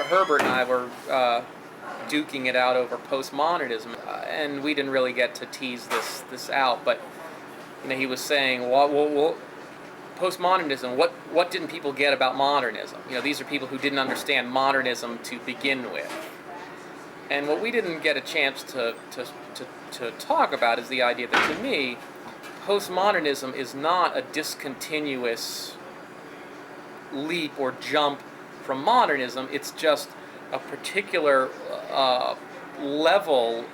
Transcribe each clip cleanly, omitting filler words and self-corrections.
Herbert and I were duking it out over postmodernism, and we didn't really get to tease this out. But he was saying, well, postmodernism. What didn't people get about modernism? These are people who didn't understand modernism to begin with. And what we didn't get a chance to talk about is the idea that, to me, postmodernism is not a discontinuous leap or jump from modernism. It's just a particular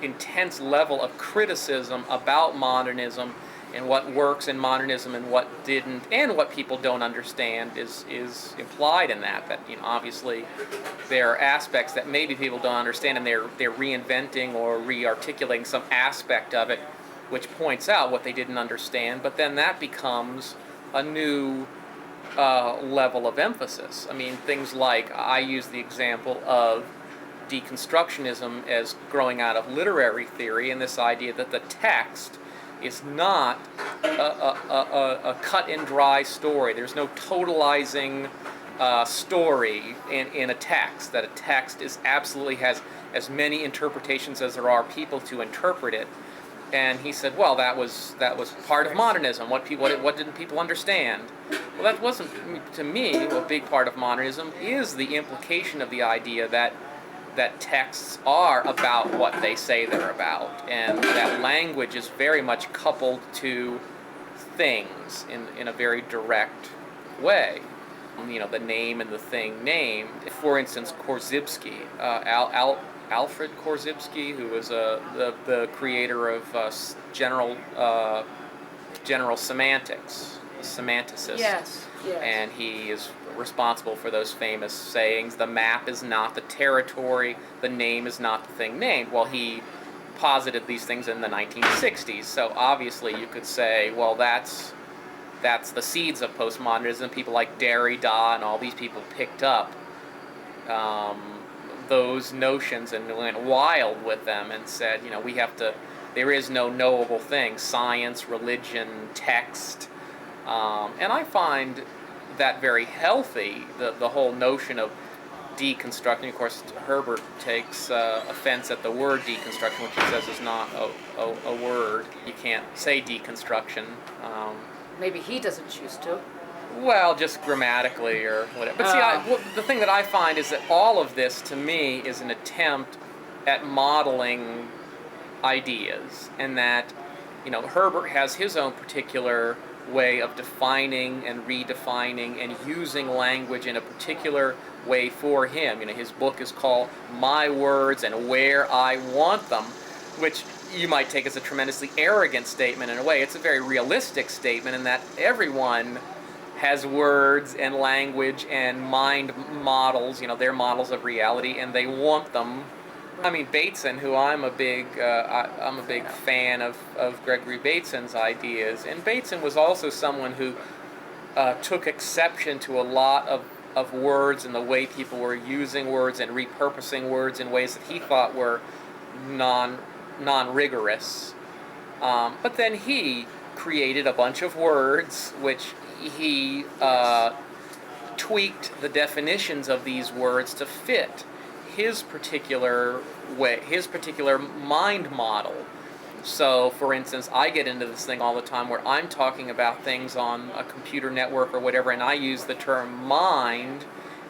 intense level of criticism about modernism and what works in modernism and what didn't, and what people don't understand is implied in that. That obviously there are aspects that maybe people don't understand, and they're reinventing or re-articulating some aspect of it, which points out what they didn't understand. But then that becomes a new level of emphasis. I mean, things like, I use the example of deconstructionism as growing out of literary theory, and this idea that the text is not a cut and dry story. There's no totalizing story in a text. That a text absolutely has as many interpretations as there are people to interpret it. And he said, well, that was part of modernism. What didn't people understand? Well, that wasn't, to me, a big part of modernism is the implication of the idea that texts are about what they say they're about, and that language is very much coupled to things in a very direct way. The name and the thing named. For instance, Korzybski, Alfred Korzybski, who was the creator of general semantics, a semanticist. Yes. And he is responsible for those famous sayings, the map is not the territory, the name is not the thing named. Well, he posited these things in the 1960s, so obviously you could say, well, that's the seeds of postmodernism. People like Derrida and all these people picked up those notions and went wild with them and said, there is no knowable thing, science, religion, text, and I find that very healthy, the whole notion of deconstructing. Of course, Herbert takes offense at the word deconstruction, which he says is not a word. You can't say deconstruction. Maybe he doesn't choose to. Well, just grammatically or whatever. But see, the thing that I find is that all of this, to me, is an attempt at modeling ideas, and that, Herbert has his own particular way of defining and redefining and using language in a particular way for him. His book is called My Words and Where I Want Them, which you might take as a tremendously arrogant statement in a way. It's a very realistic statement in that everyone has words and language and mind models, their models of reality, and they want them. I mean, Bateson, who I'm a big fan of Gregory Bateson's ideas, and Bateson was also someone who took exception to a lot of words and the way people were using words and repurposing words in ways that he thought were non-rigorous. But then he created a bunch of words which he tweaked the definitions of these words to fit his particular way, his particular mind model. So, for instance, I get into this thing all the time where I'm talking about things on a computer network or whatever, and I use the term mind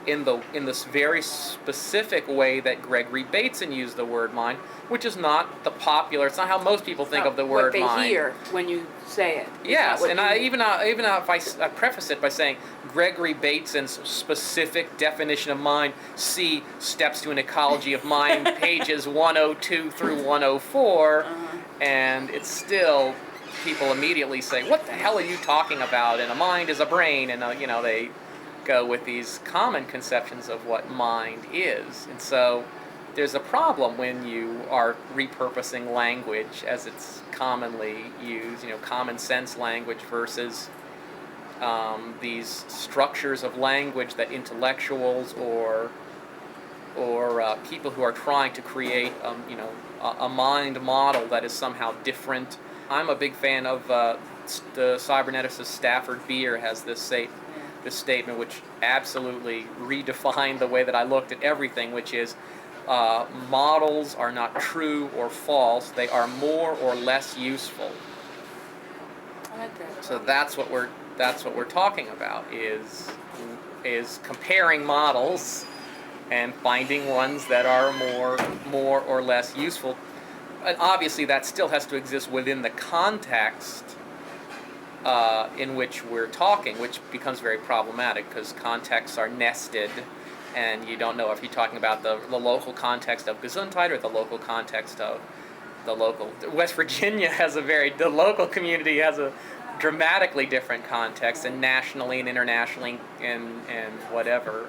in this very specific way that Gregory Bateson used the word mind, which is not the popular. It's not how most people think of the word mind. What they hear when you say it. Yes, and even if I preface it by saying Gregory Bateson's specific definition of mind, see Steps to an Ecology of Mind, pages 102 through 104, and it's still, people immediately say, what the hell are you talking about? And a mind is a brain, and they go with these common conceptions of what mind is. And so there's a problem when you are repurposing language as it's commonly used, common sense language versus these structures of language that intellectuals or people who are trying to create a mind model that is somehow different. I'm a big fan of the cyberneticist Stafford Beer has this this statement which absolutely redefined the way that I looked at everything, which is models are not true or false; they are more or less useful. I like that. So that's what we're talking about is comparing models and finding ones that are more or less useful. And obviously, that still has to exist within the context in which we're talking, which becomes very problematic because contexts are nested, and you don't know if you're talking about the local context of Gesundheit or the local context of the local. West Virginia has the local community has a dramatically different context, and nationally and internationally and whatever.